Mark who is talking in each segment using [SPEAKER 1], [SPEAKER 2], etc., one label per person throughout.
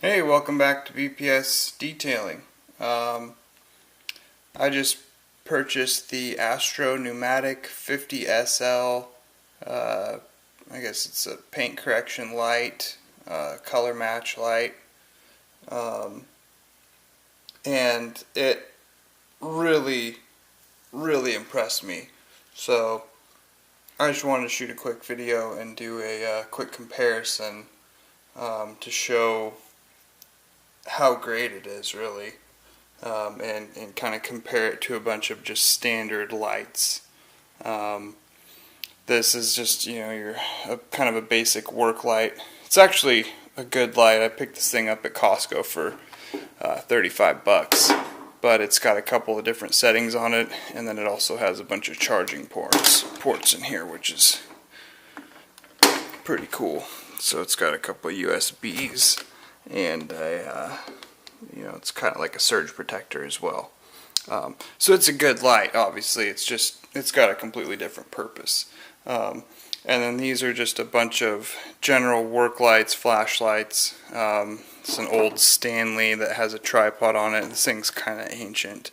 [SPEAKER 1] Hey, welcome back to BPS Detailing. I just purchased the Astro Pneumatic 50SL. I guess it's a paint correction light, color match light, and it really impressed me. So I just wanted to shoot a quick video and do a quick comparison to show how great it is, really, and kind of compare it to a bunch of just standard lights. This is just, your kind of a basic work light. It's actually a good light. I picked this thing up at Costco for 35 bucks, but it's got a couple of different settings on it, and then it also has a bunch of charging ports in here, which is pretty cool. So it's got a couple of USBs and it's kind of like a surge protector as well. So it's a good light. Obviously, it's got a completely different purpose. And then these are just a bunch of general work lights, flashlights. It's an old Stanley that has a tripod on it. This thing's kind of ancient.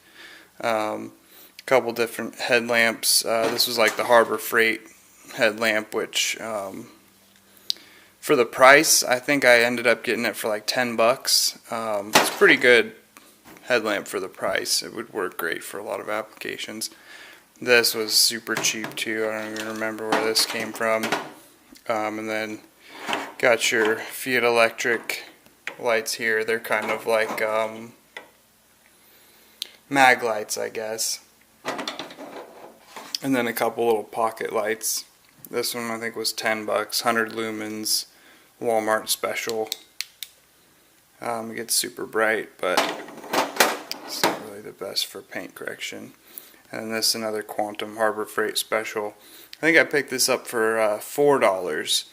[SPEAKER 1] Couple different headlamps. This was like the Harbor Freight headlamp, which for the price, I think I ended up getting it for like 10 bucks. It's a pretty good headlamp for the price. It would work great for a lot of applications. This was super cheap too. I don't even remember where this came from. And then got your Fiat Electric lights here. They're kind of like mag lights, I guess. And then a couple little pocket lights. This one I think was 10 bucks, 100 lumens, Walmart special. It gets super bright, but it's not really the best for paint correction. And this another Quantum Harbor Freight special. I think I picked this up for $4.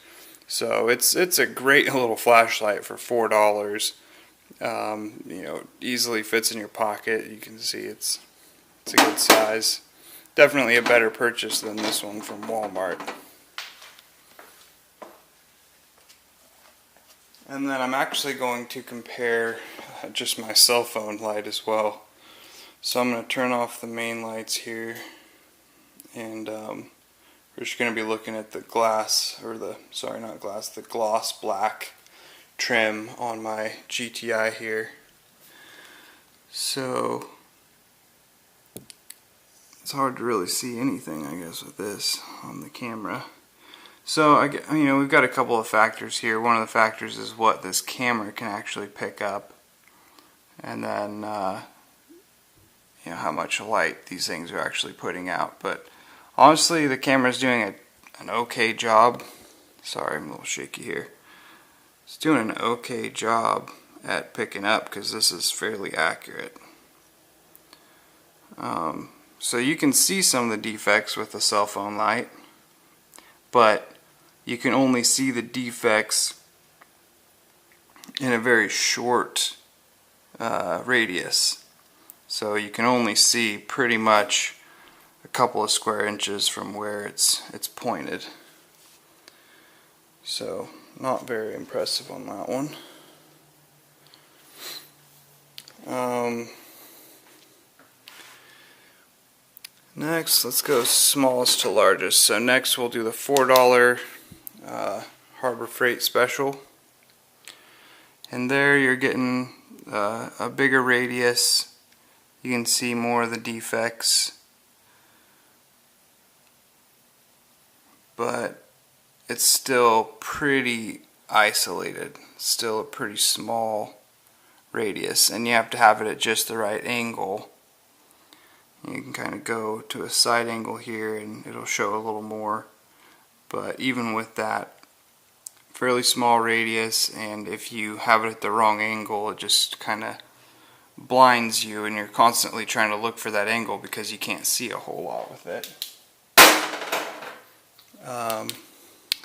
[SPEAKER 1] So it's a great little flashlight for $4. Easily fits in your pocket. You can see it's a good size. Definitely a better purchase than this one from Walmart. And then I'm actually going to compare just my cell phone light as well. So I'm going to turn off the main lights here, and we're just going to be looking at the glass, or the gloss black trim on my GTI here. So it's hard to really see anything, I guess, with this on the camera. So we've got a couple of factors here. One of the factors is what this camera can actually pick up, and then how much light these things are actually putting out. But honestly, the camera's doing an okay job. Sorry, I'm a little shaky here. It's doing an okay job at picking up because this is fairly accurate. So you can see some of the defects with the cell phone light, but you can only see the defects in a very short radius. So you can only see pretty much a couple of square inches from where it's pointed. So not very impressive on that one. Next, let's go smallest to largest. So next we'll do the $4 Harbor Freight special. And there you're getting a bigger radius. You can see more of the defects, but it's still pretty isolated. Still a pretty small radius, and you have to have it at just the right angle. You can kind of go to a side angle here and it'll show a little more, but even with that, fairly small radius, and if you have it at the wrong angle, it just kind of blinds you, and you're constantly trying to look for that angle because you can't see a whole lot with it.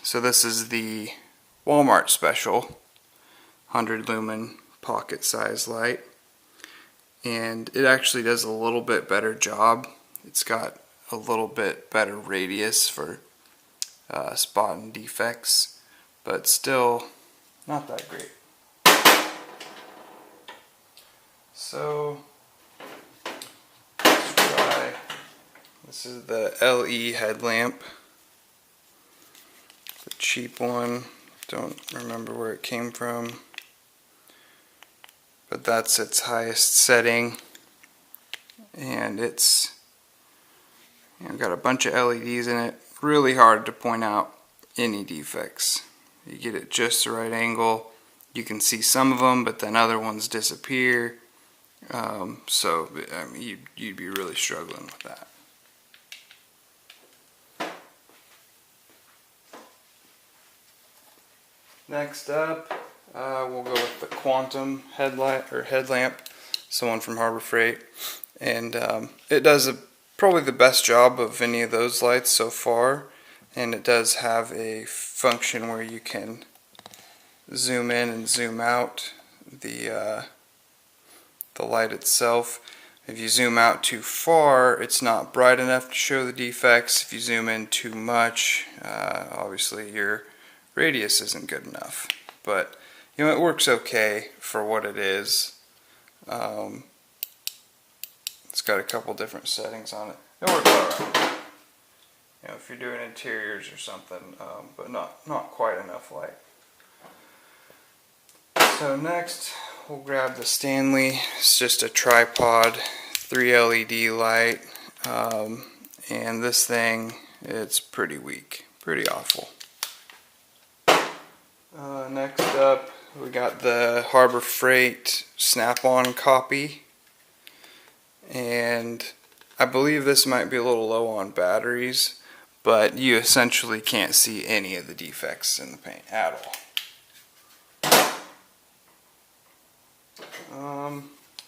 [SPEAKER 1] So this is the Walmart special 100 lumen pocket size light, and it actually does a little bit better job. It's got a little bit better radius for spotting defects, but still not that great. So let's try, this is the LE headlamp, the cheap one, don't remember where it came from, but that's its highest setting, and it's got a bunch of LEDs in it. Really hard to point out any defects. You get it just the right angle, you can see some of them, but then other ones disappear. So I mean, you'd be really struggling with that. Next up, we'll go with the Quantum headlight or headlamp. It's the one from Harbor Freight, and it does probably the best job of any of those lights so far. And it does have a function where you can zoom in and zoom out the light itself. If you zoom out too far, it's not bright enough to show the defects. If you zoom in too much, obviously your radius isn't good enough. But you know, it works okay for what it is. It's got a couple different settings on it. It works alright. You know, if you're doing interiors or something, but not quite enough light. So next, we'll grab the Stanley. It's just a tripod, 3 LED light, and this thing, it's pretty weak, pretty awful. Next up, we got the Harbor Freight Snap-on copy, and I believe this might be a little low on batteries, but you essentially can't see any of the defects in the paint at all.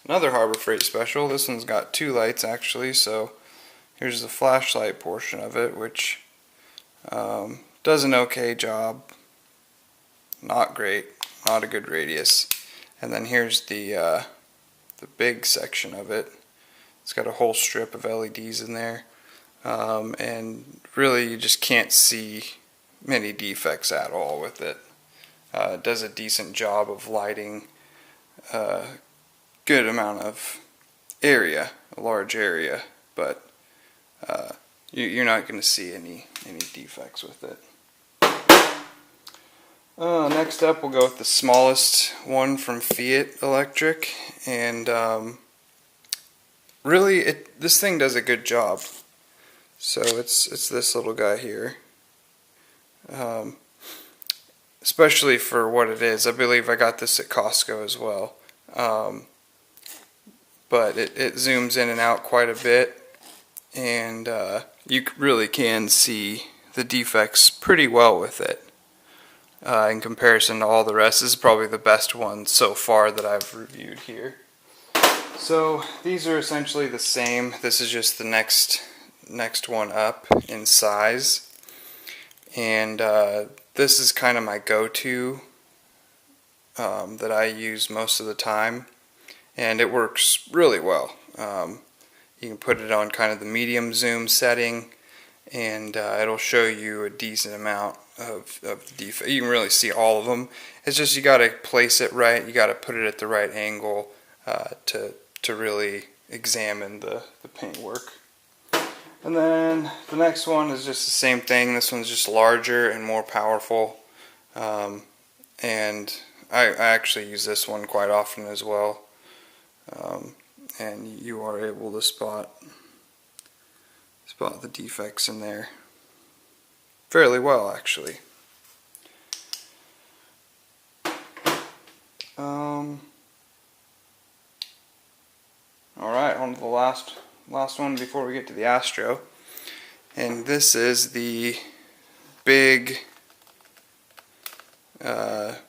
[SPEAKER 1] Another Harbor Freight special. This one's got 2 lights actually, so here's the flashlight portion of it, which does an okay job. Not great, not a good radius. And then here's the big section of it. It's got a whole strip of LEDs in there, and really you just can't see many defects at all with it. It does a decent job of lighting good amount of area, a large area, but you're not going to see any defects with it. Next up, we'll go with the smallest one from Fiat Electric, and really, this thing does a good job. So it's this little guy here, especially for what it is. I believe I got this at Costco as well. But it zooms in and out quite a bit, and you really can see the defects pretty well with it. In comparison to all the rest, this is probably the best one so far that I've reviewed here. So these are essentially the same. This is just the next one up in size, and this is kind of my go-to that I use most of the time, and it works really well. You can put it on kind of the medium zoom setting, and it'll show you a decent amount of the defect. You can really see all of them. It's just you got to place it right. You got to put it at the right angle to really examine the paintwork. And then the next one is just the same thing. This one's just larger and more powerful, and I actually use this one quite often as well. And you are able to spot the defects in there fairly well, actually. Alright, on to the last one before we get to the Astro. And this is the big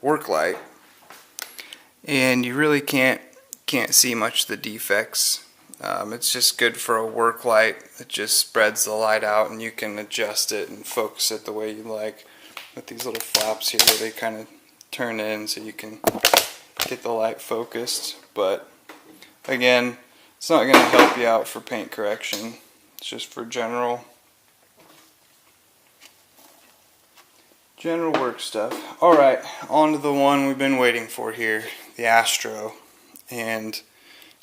[SPEAKER 1] work light. And you really can't see much of the defects. It's just good for a work light. It just spreads the light out, and you can adjust it and focus it the way you like. With these little flaps here, they kind of turn in so you can get the light focused. But again, it's not going to help you out for paint correction. It's just for general work stuff. Alright, on to the one we've been waiting for here, the Astro. And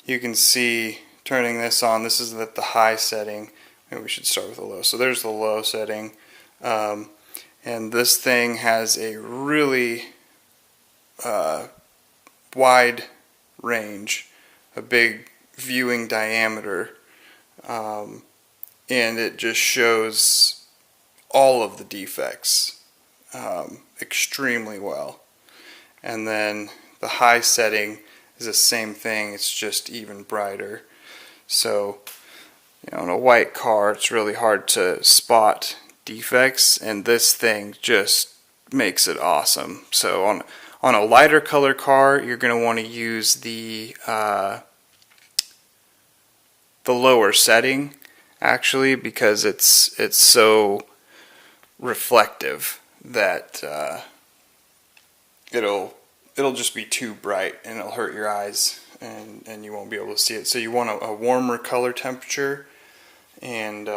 [SPEAKER 1] you can see turning this on, this is at the high setting. Maybe we should start with the low. So there's the low setting. And this thing has a really wide range, a big viewing diameter, and it just shows all of the defects extremely well. And then the high setting is the same thing, it's just even brighter. So, you know, in a white car it's really hard to spot defects, and this thing just makes it awesome. So on a lighter color car, you're going to want to use the lower setting, actually, because it's so reflective that it'll just be too bright and it'll hurt your eyes, and you won't be able to see it. So you want a warmer color temperature, and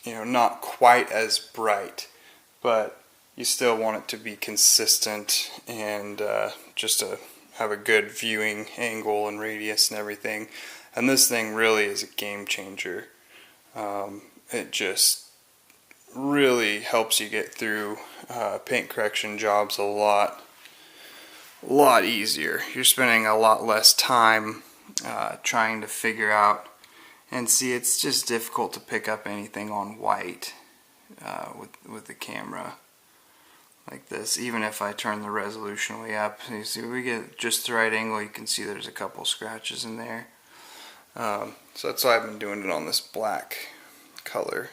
[SPEAKER 1] you know, not quite as bright, but you still want it to be consistent and just to have a good viewing angle and radius and everything. And this thing really is a game changer. It just really helps you get through paint correction jobs a lot easier. You're spending a lot less time trying to figure out. And see, it's just difficult to pick up anything on white with the camera like this. Even if I turn the resolution way up, you see we get just the right angle, you can see there's a couple scratches in there. So that's why I've been doing it on this black color.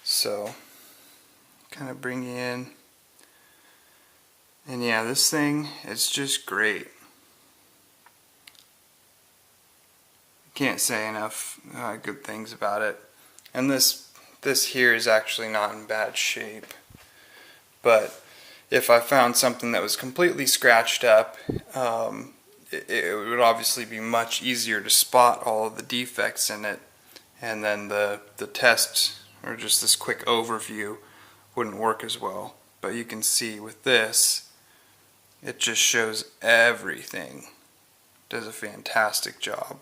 [SPEAKER 1] So kind of bring you in, and yeah, this thing is just great. Can't say enough good things about it. And this here is actually not in bad shape, but if I found something that was completely scratched up, it would obviously be much easier to spot all of the defects in it, and then the test, or just this quick overview, wouldn't work as well. But you can see with this, it just shows everything. It does a fantastic job.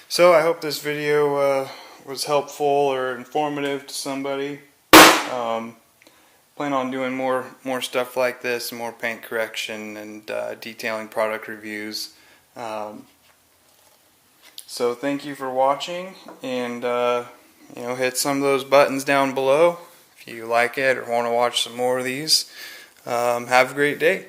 [SPEAKER 1] So I hope this video was helpful or informative to somebody. Plan on doing more stuff like this, more paint correction and detailing product reviews. So thank you for watching, and you know, hit some of those buttons down below if you like it or want to watch some more of these. Have a great day.